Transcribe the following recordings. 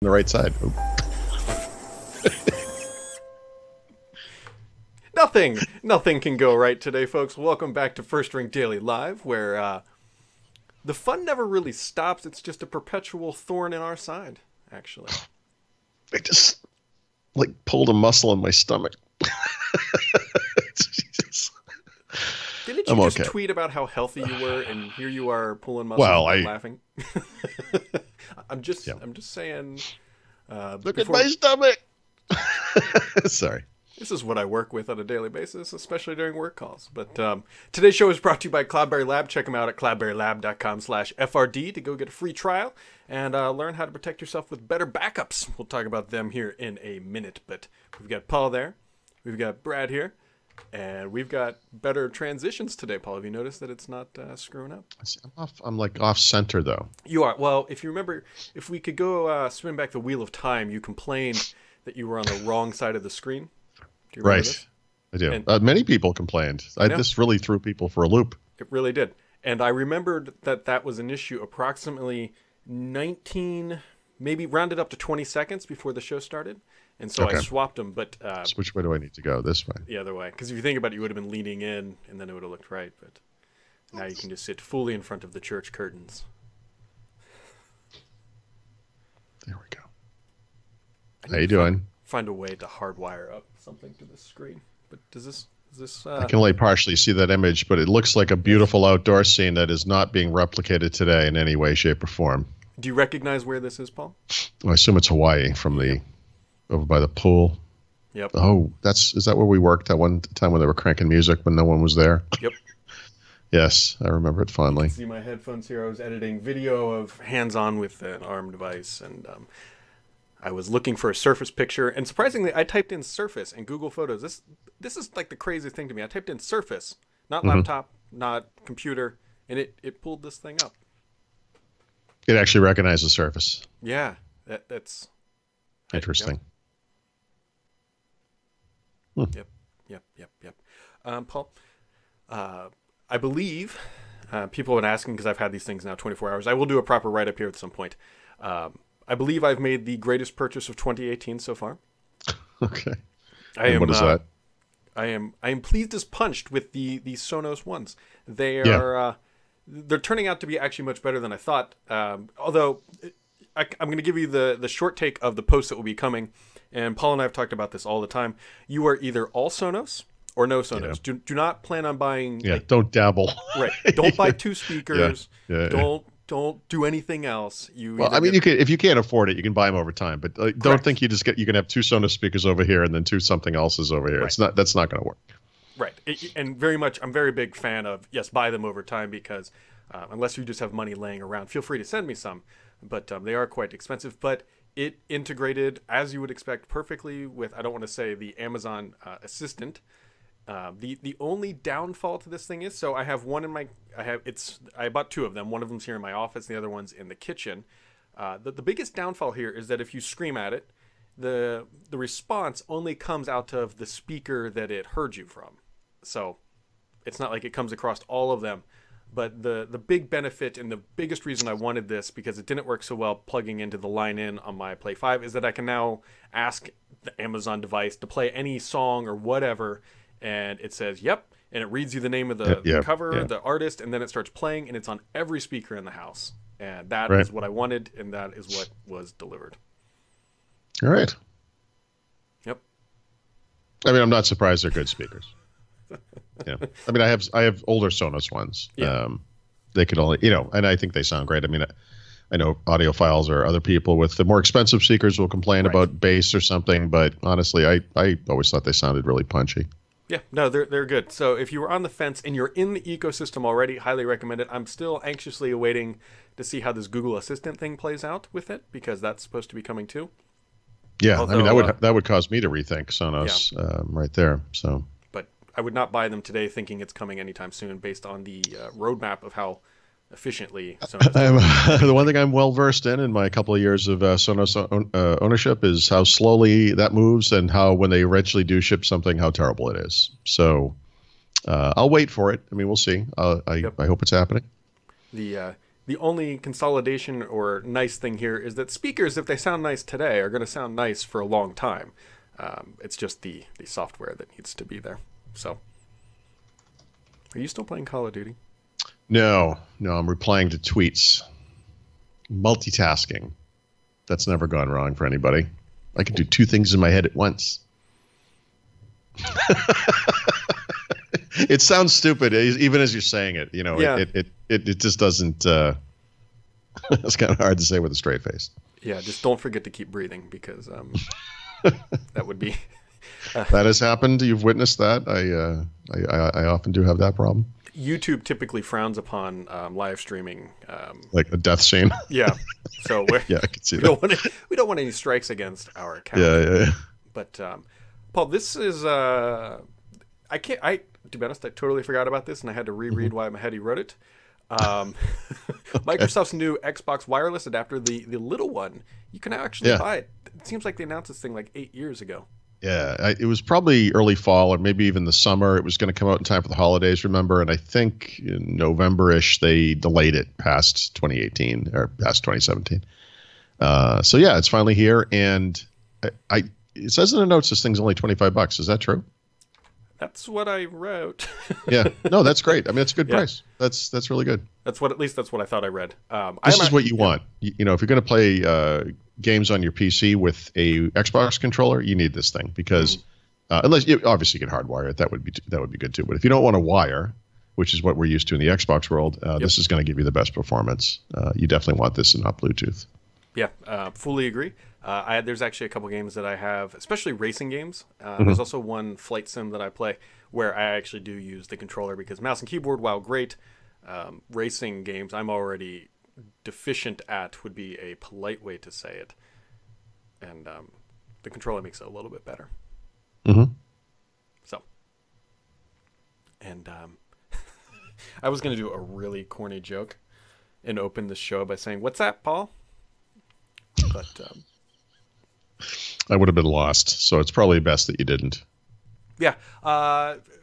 the right side. Nothing can go right today, folks. Welcome back to First Ring Daily Live, where the fun never really stops. It's just a perpetual thorn in our side, actually. I just pulled a muscle in my stomach. Jesus. Didn't you just tweet about how healthy you were, and here you are pulling muscles and laughing? I'm just saying. Look at my stomach. Sorry. This is what I work with on a daily basis, especially during work calls. But today's show is brought to you by Cloudberry Lab. Check them out at cloudberrylab.com/FRD to go get a free trial and learn how to protect yourself with better backups. We'll talk about them here in a minute. But we've got Paul there. We've got Brad here. And we've got better transitions today, Paul. Have you noticed that it's not screwing up? I'm off center, though. You are. Well, if you remember, if we could go spin back the wheel of time, you complained that you were on the wrong side of the screen. Do you remember this? I do. And many people complained. This really threw people for a loop. It really did. And I remembered that was an issue approximately 19, maybe rounded up to 20 seconds before the show started. And so I swapped them, but... so which way do I need to go? This way? The other way. Because if you think about it, you would have been leaning in, and then it would have looked right. But now you can just sit fully in front of the church curtains. There we go. How you doing? Find a way to hardwire up something to the screen. But does this... I can only partially see that image, but it looks like a beautiful outdoor scene that is not being replicated today in any way, shape, or form. Do you recognize where this is, Paul? Well, I assume it's Hawaii from the... over by the pool. Yep. Oh, is that where we worked at one time when they were cranking music when no one was there? Yep. Yes, I remember it fondly. You can see my headphones here. I was editing video of hands-on with an ARM device, and I was looking for a Surface picture. And surprisingly, I typed in Surface in Google Photos. This is like the craziest thing to me. I typed in Surface, not laptop, not computer, and it pulled this thing up. It actually recognizes Surface. Yeah, that's... Interesting. Yep. Paul, I believe people have been asking because I've had these things now 24 hours. I will do a proper write-up here at some point. I believe I've made the greatest purchase of 2018 so far. Okay. What is that? I am pleased as punched with the Sonos ones. They are they're turning out to be actually much better than I thought. Although I'm going to give you the short take of the post that will be coming, and Paul and I have talked about this all the time. You are either all Sonos or no Sonos. Yeah. Do not plan on buying. Yeah, don't dabble. Right. Don't buy two speakers. Don't do anything else. If you can't afford it, you can buy them over time. But don't think you can have two Sonos speakers over here and then two something else's over here. Right. That's not going to work. Right. And I'm very big fan of buy them over time because unless you just have money laying around, feel free to send me some. But they are quite expensive. But it integrated, as you would expect, perfectly with, I don't want to say the Amazon Assistant. The only downfall to this thing is, so I have one in I bought two of them. One of them's here in my office. The other one's in the kitchen. The biggest downfall here is that if you scream at it, the response only comes out of the speaker that it heard you from. So it's not like it comes across all of them. But the big benefit and the biggest reason I wanted this, because it didn't work so well plugging into the line in on my Play 5, is that I can now ask the Amazon device to play any song or whatever, and it says, yep, and it reads you the name of the cover, the artist, and then it starts playing, and it's on every speaker in the house. And that is what I wanted, and that is what was delivered. All right. Yep. I mean, I'm not surprised they're good speakers. Yeah, I mean, I have older Sonos ones. Yeah. They could only, and I think they sound great. I mean, I know audiophiles or other people with the more expensive speakers will complain about bass or something, but honestly, I always thought they sounded really punchy. Yeah, no, they're good. So if you were on the fence and you're in the ecosystem already, highly recommend it. I'm still anxiously awaiting to see how this Google Assistant thing plays out with it, because that's supposed to be coming too. Yeah, although, I mean, that would cause me to rethink Sonos right there. So. I would not buy them today thinking it's coming anytime soon based on the roadmap of how efficiently Sonos the one thing I'm well versed in my couple of years of Sonos ownership is how slowly that moves and how when they eventually do ship something, how terrible it is. So I'll wait for it. I mean, we'll see. I hope it's happening. The The only consolidation or nice thing here is that speakers, if they sound nice today, are going to sound nice for a long time. It's just the software that needs to be there. So, are you still playing Call of Duty? No, I'm replying to tweets. Multitasking. That's never gone wrong for anybody. I can do two things in my head at once. It sounds stupid, even as you're saying it. Yeah. It just doesn't. It's kind of hard to say with a straight face. Yeah, just don't forget to keep breathing, because that would be. That has happened. You've witnessed that. I often do have that problem. YouTube typically frowns upon live streaming. Like a death scene. Yeah. So yeah, I can see that. We don't want any strikes against our account. Yeah. But Paul, this is to be honest, I totally forgot about this, and I had to reread why Mahedi wrote it. Okay. Microsoft's new Xbox wireless adapter, the little one, you can actually buy it. It seems like they announced this thing like 8 years ago. Yeah, it was probably early fall or maybe even the summer. It was going to come out in time for the holidays, remember? And I think in November-ish, they delayed it past 2018 or past 2017. So yeah, it's finally here. And it says in the notes this thing's only $25. Is that true? That's what I wrote. Yeah, no, that's great. I mean, it's a good price. That's really good. At least that's what I thought I read. This is what you want. If you're going to play games on your PC with a Xbox controller, you need this thing because unless you obviously can hardwire it, that would be good too. But if you don't want to wire, which is what we're used to in the Xbox world, this is going to give you the best performance. You definitely want this and not Bluetooth. Yeah, fully agree. There's actually a couple games that I have, especially racing games. There's also one flight sim that I play where I actually do use the controller because mouse and keyboard, while great, racing games I'm already deficient at would be a polite way to say it. And the controller makes it a little bit better. Mm-hmm. So, and I was going to do a really corny joke and open the show by saying, "What's that, Paul?" But I would have been lost, so it's probably best that you didn't. Yeah.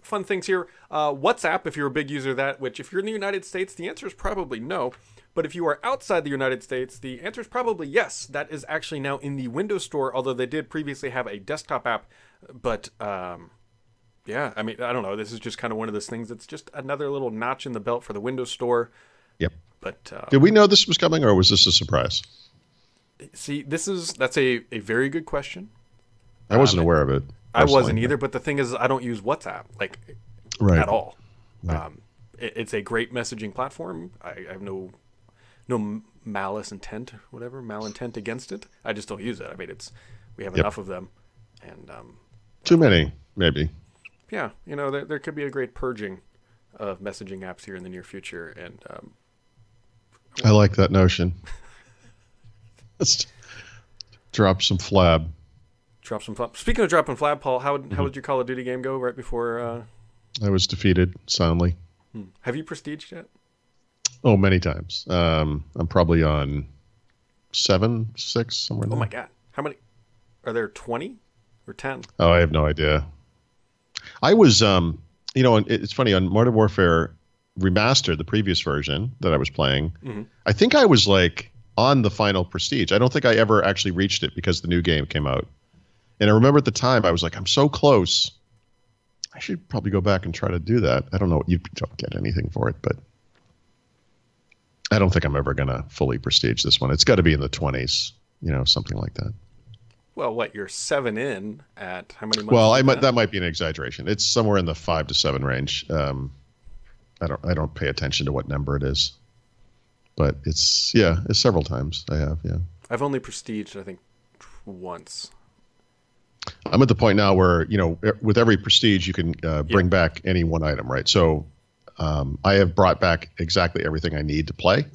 Fun things here. WhatsApp, if you're a big user of that, which if you're in the United States, the answer is probably no. But if you are outside the United States, the answer is probably yes. That is actually now in the Windows Store, although they did previously have a desktop app. But yeah, I mean, I don't know. This is just kind of one of those things that's just another little notch in the belt for the Windows Store. Yep. But did we know this was coming, or was this a surprise? See, that's a very good question. I wasn't aware of it. I wasn't either, but the thing is, I don't use WhatsApp at all. Right. It's a great messaging platform. I have no malintent against it. I just don't use it. I mean, we have enough of them, and too many, maybe. Yeah, there could be a great purging of messaging apps here in the near future, and I like that notion. Let's drop some flab. Speaking of dropping flab, Paul, how did your Call of Duty game go right before? I was defeated soundly. Have you prestiged yet? Oh, many times. I'm probably on 7, 6, somewhere. Oh my God! How many? Are there 20 or 10? Oh, I have no idea. I was, it's funny on Modern Warfare Remastered, the previous version that I was playing. Mm-hmm. I think I was on the final prestige. I don't think I ever actually reached it because the new game came out. And I remember at the time I was like, I'm so close. I should probably go back and try to do that. I don't know. You don't get anything for it, but I don't think I'm ever going to fully prestige this one. It's got to be in the 20s, something like that. Well, you're 7 in at how many months? Well, that might be an exaggeration. It's somewhere in the 5 to 7 range. I don't pay attention to what number it is. But it's several times I have, yeah. I've only prestiged, I think, once. I'm at the point now where, with every prestige, you can bring back any one item, right? So I have brought back exactly everything I need to play.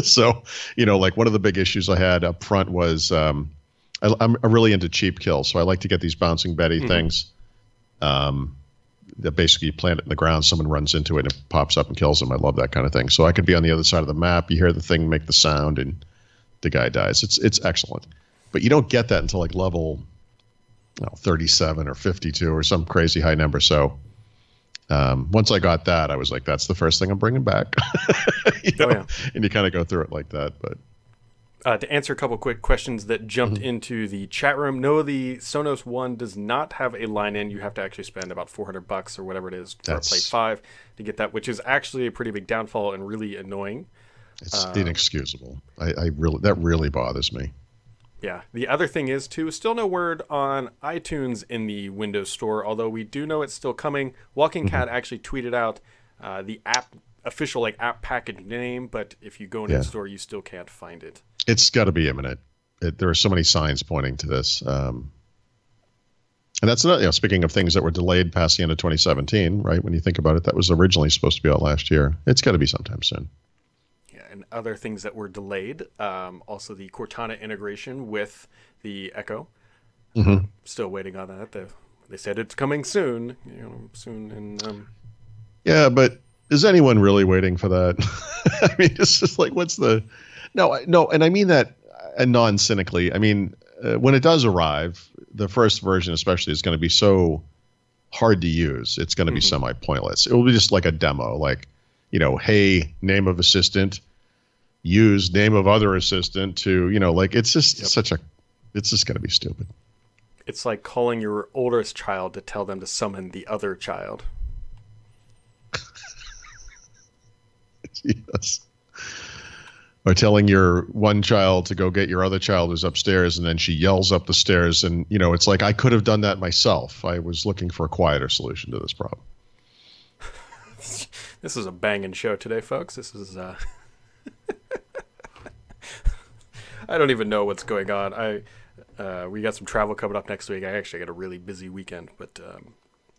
So, one of the big issues I had up front was I'm really into cheap kills. So I like to get these bouncing Betty things. That basically you plant it in the ground, someone runs into it and it pops up and kills them. I love that kind of thing. So I could be on the other side of the map. You hear the thing make the sound and the guy dies. It's excellent. But you don't get that until level 37 or 52 or some crazy high number. So Once I got that, I was like, that's the first thing I'm bringing back. Oh, yeah. And you kind of go through it like that. But to answer a couple quick questions that jumped into the chat room, no, the Sonos One does not have a line in. You have to actually spend about $400 or whatever it is for a Play 5 to get that, which is actually a pretty big downfall and really annoying. It's inexcusable. That really bothers me. Yeah. The other thing is, too, still no word on iTunes in the Windows Store, although we do know it's still coming. Walking Cat actually tweeted out the official app package name, but if you go into the store, you still can't find it. It's got to be imminent. There are so many signs pointing to this. And that's not, speaking of things that were delayed past the end of 2017, right? When you think about it, that was originally supposed to be out last year. It's got to be sometime soon. And other things that were delayed, also the Cortana integration with the Echo. Still waiting on that. They said it's coming soon. Yeah, but is anyone really waiting for that? I mean, it's just like, what's the... No, and I mean that non-cynically. I mean, when it does arrive, the first version especially is going to be so hard to use. It's going to be semi-pointless. It will be just like a demo, like, hey, name of assistant, use name of other assistant to, it's just it's just going to be stupid. It's like calling your oldest child to tell them to summon the other child. Yes. Or telling your one child to go get your other child who's upstairs, and then she yells up the stairs, and it's like, I could have done that myself. I was looking for a quieter solution to this problem. This is a banging show today, folks. This is I don't even know what's going on. We got some travel coming up next week. I actually got a really busy weekend, but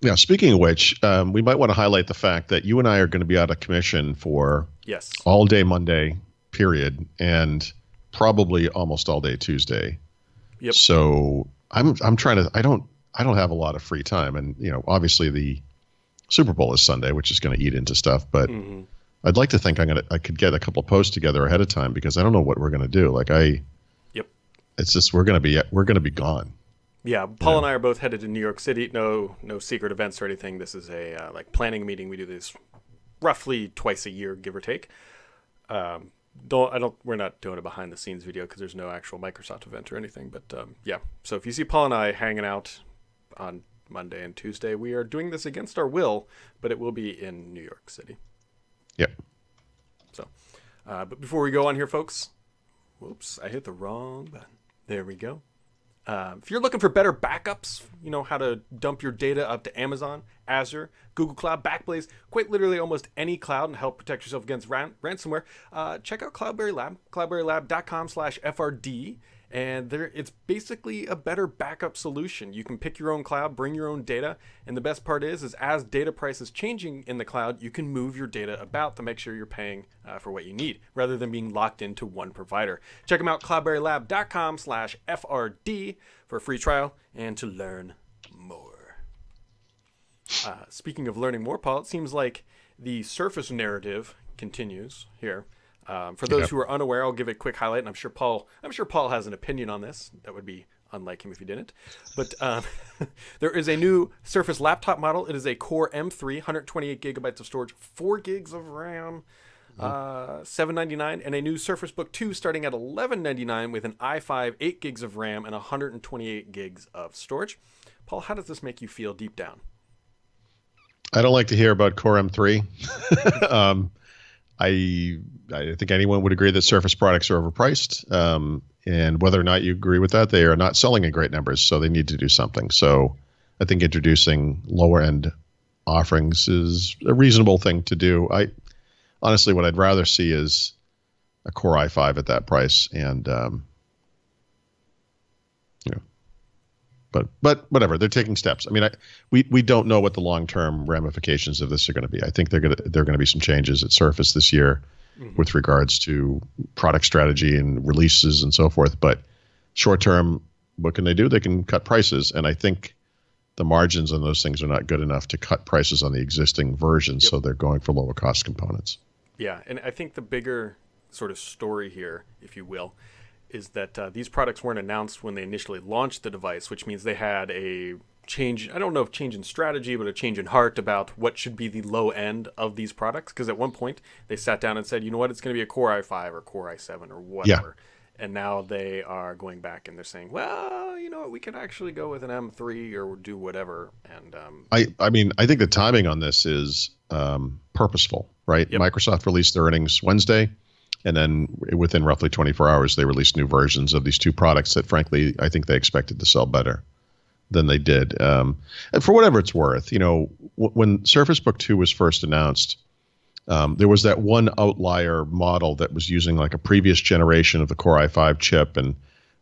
yeah, speaking of which, we might want to highlight the fact that you and I are going to be out of commission for all day Monday period, and probably almost all day Tuesday. Yep. So I'm trying to, I don't have a lot of free time, and obviously the Super Bowl is Sunday, which is going to eat into stuff, but I'd like to think I could get a couple of posts together ahead of time, because I don't know what we're going to do. It's just, we're going to be gone. Yeah, Paul and I are both headed to New York City. No secret events or anything. This is a planning meeting. We do this roughly twice a year, give or take. We're not doing a behind the scenes video because there's no actual Microsoft event or anything. But yeah, so if you see Paul and I hanging out on Monday and Tuesday, we are doing this against our will, but it will be in New York City. Yep. So, but before we go on here, folks, whoops, I hit the wrong button. There we go. If you're looking for better backups, how to dump your data up to Amazon, Azure, Google Cloud, Backblaze, quite literally almost any cloud, and help protect yourself against ransomware, check out Cloudberry Lab, cloudberrylab.com/FRD. And it's basically a better backup solution. You can pick your own cloud, bring your own data, and the best part is as data prices changing in the cloud, you can move your data about to make sure you're paying for what you need, rather than being locked into one provider. Check them out, cloudberrylab.com/FRD for a free trial and to learn more. Speaking of learning more, Paul, it seems like the Surface narrative continues here. For those who are unaware, I'll give a quick highlight, and I'm sure Paul has an opinion on this. That would be unlike him if he didn't. But there is a new Surface laptop model. It is a Core M3, 128 gigabytes of storage, 4 gigs of RAM, $799, and a new Surface Book 2 starting at $1199 with an i5, 8 gigs of RAM, and 128 gigs of storage. Paul, how does this make you feel deep down? I don't like to hear about Core M3. I think anyone would agree that Surface products are overpriced, and whether or not you agree with that, they are not selling in great numbers, so they need to do something. So I think introducing lower-end offerings is a reasonable thing to do. Honestly, what I'd rather see is a Core i5 at that price, and but whatever, they're taking steps. I mean, we don't know what the long-term ramifications of this are going to be. I think there are going to be some changes at Surface this year with regards to product strategy and releases and so forth. But short-term, what can they do? They can cut prices, and I think the margins on those things are not good enough to cut prices on the existing versions, so they're going for lower-cost components. Yeah, and I think the bigger sort of story here, if you will, is that these products weren't announced when they initially launched the device, which means they had a change. I don't know if change in strategy, but a change in heart about what should be the low end of these products. Because at one point they sat down and said, you know what, it's going to be a Core i5 or Core i7 or whatever. Yeah. And now they are going back and they're saying, well, you know what, we can actually go with an M3 or do whatever. And I mean, I think the timing on this is purposeful, right? Yep. Microsoft released their earnings Wednesday. And then within roughly 24 hours, they released new versions of these two products that, frankly, I think they expected to sell better than they did. And for whatever it's worth, you know, when Surface Book 2 was first announced, there was that one outlier model that was using like a previous generation of the Core i5 chip, and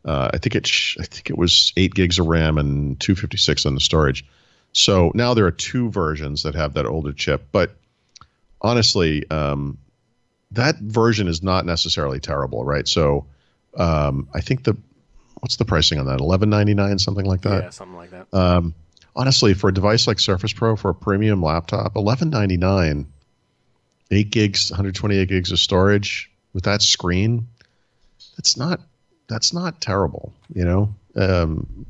I think it was 8 gigs of RAM and 256 on the storage. So now there are two versions that have that older chip, but honestly, that version is not necessarily terrible, right? So I think what's the pricing on that? $11.99, something like that? Yeah, something like that. Honestly, for a device like Surface Pro, for a premium laptop, $11.99, 8 gigs, 128 gigs of storage with that screen, that's not terrible, you know?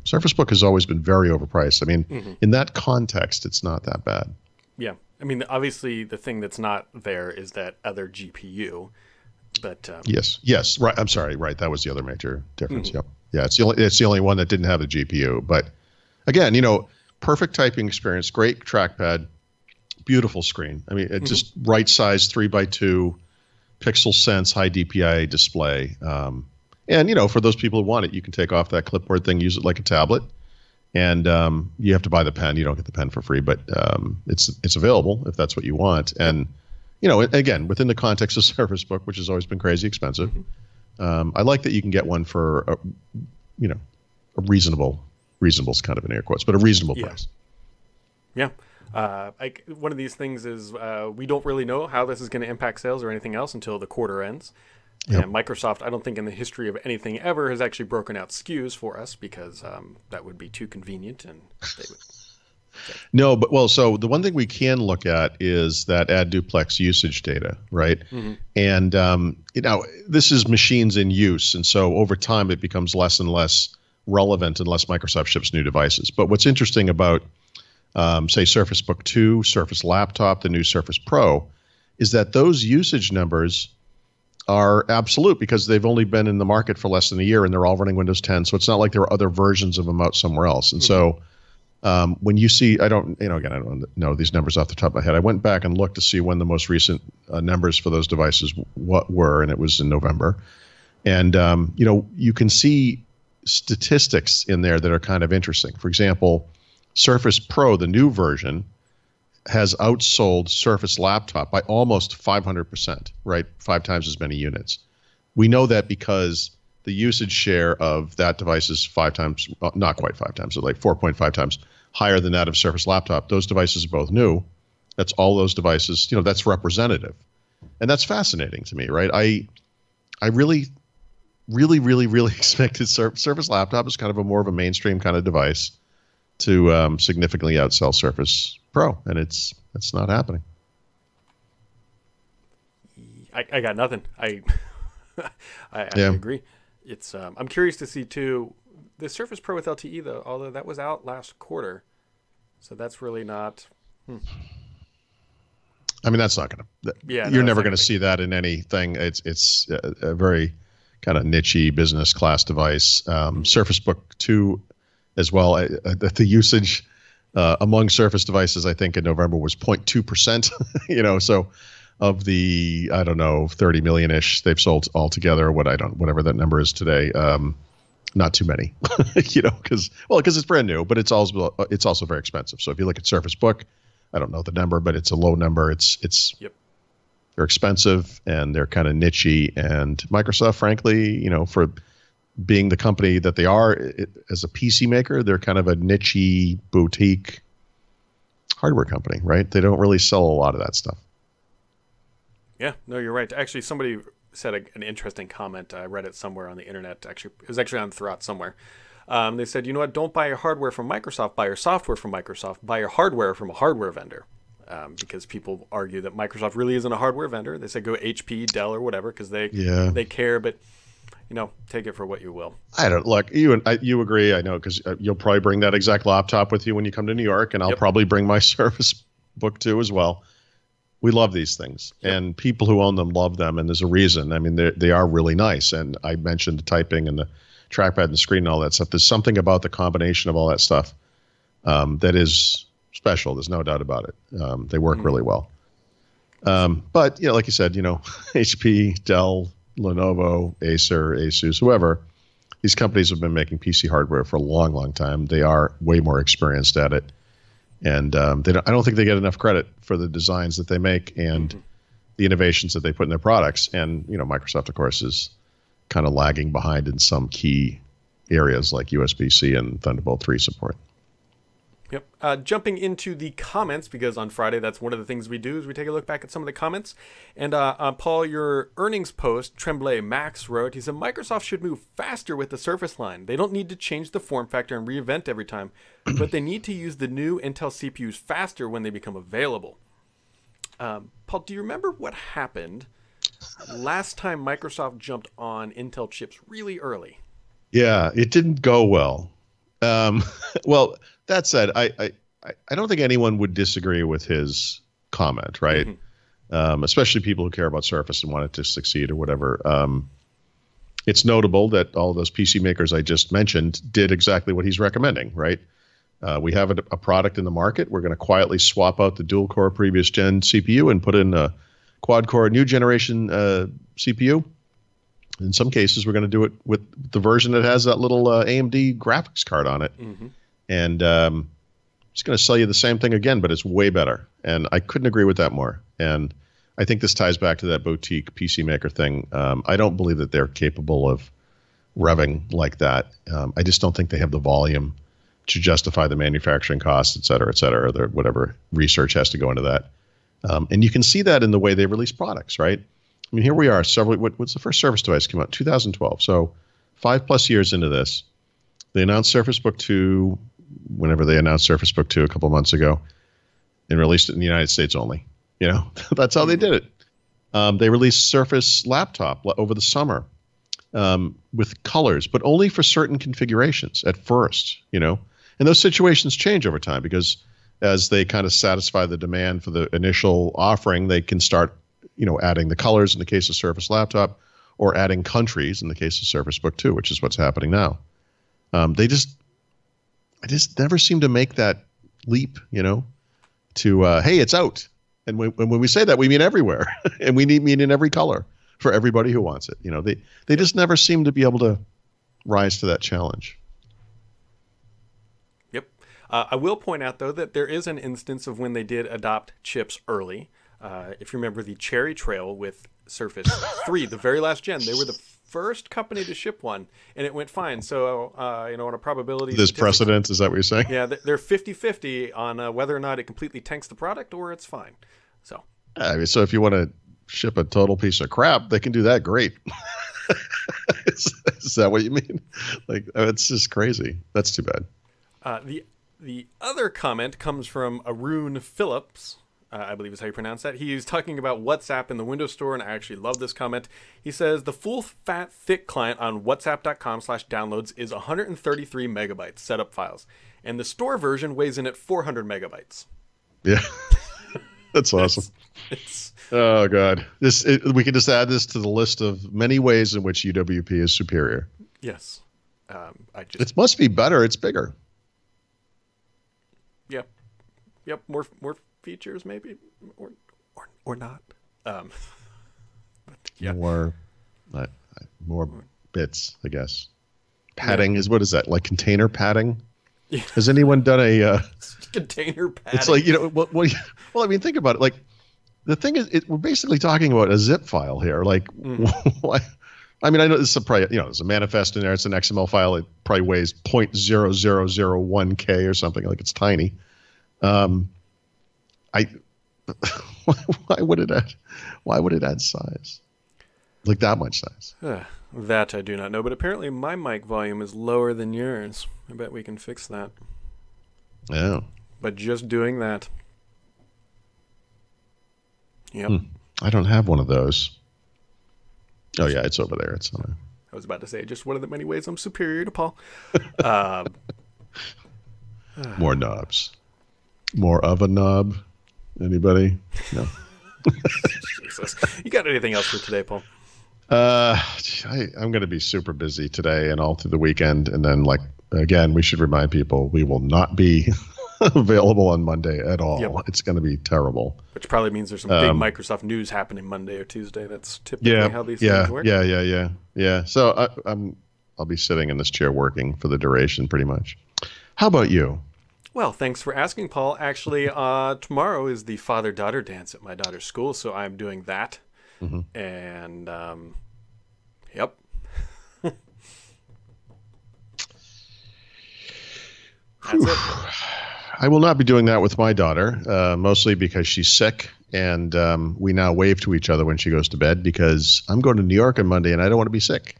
Surface Book has always been very overpriced. I mean, in that context, it's not that bad. Yeah. I mean, obviously, the thing that's not there is that other GPU. But yes, right. I'm sorry, right. That was the other major difference. Yep. Yeah, it's the only one that didn't have the GPU. But again, you know, perfect typing experience, great trackpad, beautiful screen. I mean, it just right size 3x2, pixel sense, high DPI display. And you know, for those people who want it, you can take off that clipboard thing, use it like a tablet. And you have to buy the pen. You don't get the pen for free, but it's available if that's what you want. And you know, again, within the context of Surface Book, which has always been crazy expensive, I like that you can get one for a reasonable kind of in air quotes, but a reasonable price. Yeah. One of these things is we don't really know how this is going to impact sales or anything else until the quarter ends. Yep. And Microsoft, I don't think in the history of anything ever has actually broken out SKUs for us because that would be too convenient and they would. No, but so the one thing we can look at is that ad duplex usage data, right? And you know, this is machines in use, and so over time it becomes less and less relevant unless Microsoft ships new devices. But what's interesting about say Surface Book 2, Surface Laptop, the new Surface Pro, is that those usage numbers are absolute because they've only been in the market for less than a year and they're all running Windows 10. So it's not like there are other versions of them out somewhere else. And so when you see, I don't know these numbers off the top of my head. I went back and looked to see when the most recent numbers for those devices were, and it was in November. And, you know, you can see statistics in there that are kind of interesting. For example, Surface Pro, the new version, has outsold Surface Laptop by almost 500%, right? 5 times as many units. We know that because the usage share of that device is 5 times, not quite 5 times, but like 4.5 times higher than that of Surface Laptop. Those devices are both new. That's all those devices, you know, that's representative. And that's fascinating to me, right? I really expected Surface Laptop is kind of more of a mainstream kind of device to significantly outsell Surface Pro, and it's not happening. I got nothing. I agree. It's I'm curious to see too the Surface Pro with LTE though, although that was out last quarter, so that's really not. I mean, that's not going to. You're never going to see that in anything. It's a very kind of niche-y business class device. Surface Book 2 as well. The usage among Surface devices, I think in November was 0.2%. You know, so of the 30 million-ish they've sold altogether. Whatever that number is today. Not too many, you know, because it's brand new, but it's also very expensive. So if you look at Surface Book, I don't know the number, but it's a low number. They're expensive and they're kind of niche-y. And Microsoft, frankly, you know, for being the company that they are as a PC maker, they're kind of a niche-y boutique hardware company, right? They don't really sell a lot of that stuff. Yeah, no, you're right. Actually, somebody said an interesting comment. I read it somewhere on the internet. Actually, it was actually on Thurrott somewhere. They said, you know what? Don't buy your hardware from Microsoft. Buy your software from Microsoft. Buy your hardware from a hardware vendor. Because people argue that Microsoft really isn't a hardware vendor. They say go HP, Dell, or whatever because they care. But take it for what you will. I don't look. You agree? I know because you'll probably bring that exact laptop with you when you come to New York, and I'll probably bring my Surface Book 2 as well. We love these things, and people who own them love them, and there's a reason. I mean, they are really nice. And I mentioned the typing and the trackpad and the screen and all that stuff. There's something about the combination of all that stuff that is special. There's no doubt about it. They work really well. But like you said, HP, Dell, Lenovo, Acer, Asus, whoever, these companies have been making PC hardware for a long, long time. They are way more experienced at it. And I don't think they get enough credit for the designs that they make and the innovations that they put in their products. And, Microsoft, of course, is kind of lagging behind in some key areas like USB-C and Thunderbolt 3 support. Yep. Jumping into the comments, because on Friday, that's one of the things we do, is we take a look back at some of the comments. And Paul, your earnings post, Tremblay Max wrote, he said, Microsoft should move faster with the Surface line. They don't need to change the form factor and reinvent every time, but they need to use the new Intel CPUs faster when they become available. Paul, do you remember what happened last time Microsoft jumped on Intel chips really early? Yeah, it didn't go well. Well, that said, I don't think anyone would disagree with his comment, right? Especially people who care about Surface and want it to succeed or whatever. It's notable that all those PC makers I just mentioned did exactly what he's recommending, right? We have a product in the market. We're going to quietly swap out the dual-core previous gen CPU and put in a quad-core new generation CPU. In some cases, we're going to do it with the version that has that little AMD graphics card on it. And it's going to sell you the same thing again, but it's way better. And I couldn't agree with that more. And I think this ties back to that boutique PC maker thing. I don't believe that they're capable of revving like that. I just don't think they have the volume to justify the manufacturing costs, et cetera, or whatever research has to go into that. And you can see that in the way they release products, right? I mean, here we are. What's the first Surface device came out? 2012. So 5+ years into this, they announced Surface Book 2 whenever they announced Surface Book 2 a couple months ago and released it in the United States only. That's how they did it. They released Surface Laptop over the summer with colors, but only for certain configurations at first, And those situations change over time because as they kind of satisfy the demand for the initial offering, they can start adding the colors in the case of Surface Laptop or adding countries in the case of Surface Book 2, which is what's happening now. I just never seem to make that leap, to, hey, it's out. And when we say that, we mean everywhere. And we mean in every color for everybody who wants it. They just never seem to be able to rise to that challenge. Yep. I will point out, though, that there is an instance of when they did adopt chips early. If you remember the Cherry Trail with Surface 3, the very last gen, they were the first company to ship one, and it went fine. So, on a probability... There's precedent, is that what you're saying? Yeah, they're 50-50 on whether or not it completely tanks the product or it's fine. So, so if you want to ship a total piece of crap, they can do that great. Is that what you mean? It's just crazy. That's too bad. The other comment comes from Arun Phillips. I believe is how you pronounce that. He's talking about WhatsApp in the Windows Store, and I actually love this comment. He says, the full fat thick client on whatsapp.com/downloads is 133 megabytes setup files, and the store version weighs in at 400 megabytes. Yeah. That's awesome. Oh, God. We can just add this to the list of many ways in which UWP is superior. Yes. It must be better. It's bigger. Yep. Yep. More features maybe or not. Yeah. More bits, I guess. Padding what is that? Like container padding? Yeah. Has anyone done a container padding? It's like, well, I mean, think about it. Like the thing is, we're basically talking about a zip file here. Like, why? I mean, I know this is probably, there's a manifest in there. It's an XML file. It probably weighs 0.0001 K or something. Like it's tiny. Why would it add size? Like that much size? That I do not know, but apparently my mic volume is lower than yours. I bet we can fix that. Yeah. But just doing that. Yep. I don't have one of those. Oh yeah, it's over there. It's on I was about to say just one of the many ways I'm superior to Paul. More knobs. More of a knob. Anybody? No. Jesus. You got anything else for today, Paul? I'm going to be super busy today and all through the weekend. And then, like, again, we should remind people we will not be available on Monday at all. Yep. It's going to be terrible. Which probably means there's some big Microsoft news happening Monday or Tuesday. That's typically how these things work. Yeah. So I'll be sitting in this chair working for the duration pretty much. How about you? Well, thanks for asking, Paul. Actually, tomorrow is the father-daughter dance at my daughter's school, so I'm doing that. Mm-hmm. And, yep. That's it. I will not be doing that with my daughter, mostly because she's sick, and we now wave to each other when she goes to bed because I'm going to New York on Monday, and I don't want to be sick.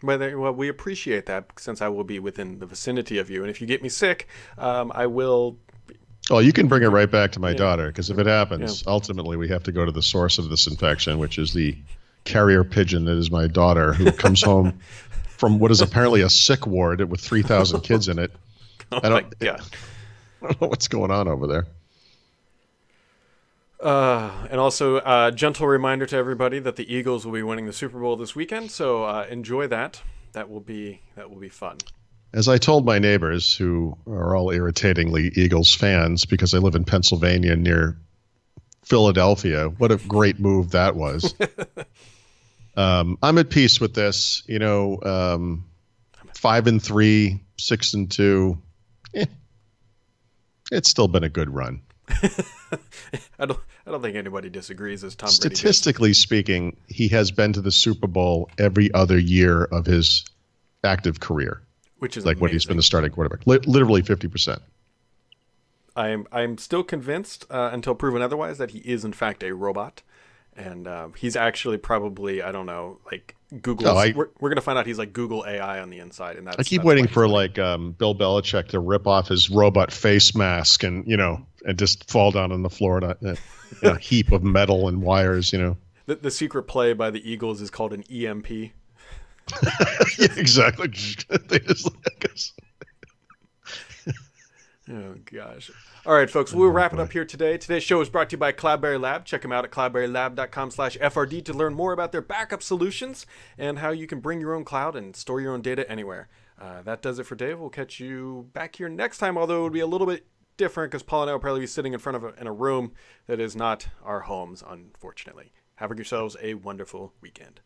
Well, we appreciate that since I will be within the vicinity of you. And if you get me sick, I will... Oh, you can bring it right back to my daughter, because if it happens, ultimately we have to go to the source of this infection, which is the carrier pigeon that is my daughter, who comes home from what is apparently a sick ward with 3,000 kids in it. Oh, my God. I don't know what's going on over there. And also, a gentle reminder to everybody that the Eagles will be winning the Super Bowl this weekend, so enjoy that. That will be fun. As I told my neighbors, who are all irritatingly Eagles fans, because I live in Pennsylvania near Philadelphia, what a great move that was. I'm at peace with this. 5-3, 6-2. It's still been a good run. I don't think anybody disagrees. As Tom statistically speaking, he has been to the Super Bowl every other year of his active career, which is like amazing. When he's been the starting quarterback. Literally 50%. I'm still convinced until proven otherwise that he is in fact a robot, and he's actually probably, I don't know, like Google. We're gonna find out he's like Google AI on the inside, and I keep waiting for like Bill Belichick to rip off his robot face mask and just fall down on the floor in a heap of metal and wires. The secret play by the Eagles is called an EMP. Yeah, exactly. They just like us. Oh, gosh. All right, folks, we'll wrap it up here today. Today's show is brought to you by Cloudberry Lab. Check them out at cloudberrylab.com/FRD to learn more about their backup solutions and how you can bring your own cloud and store your own data anywhere. That does it for Dave. We'll catch you back here next time, although it would be a little bit different because Paul and I will probably be sitting in front of in a room that is not our homes, unfortunately. Have yourselves a wonderful weekend.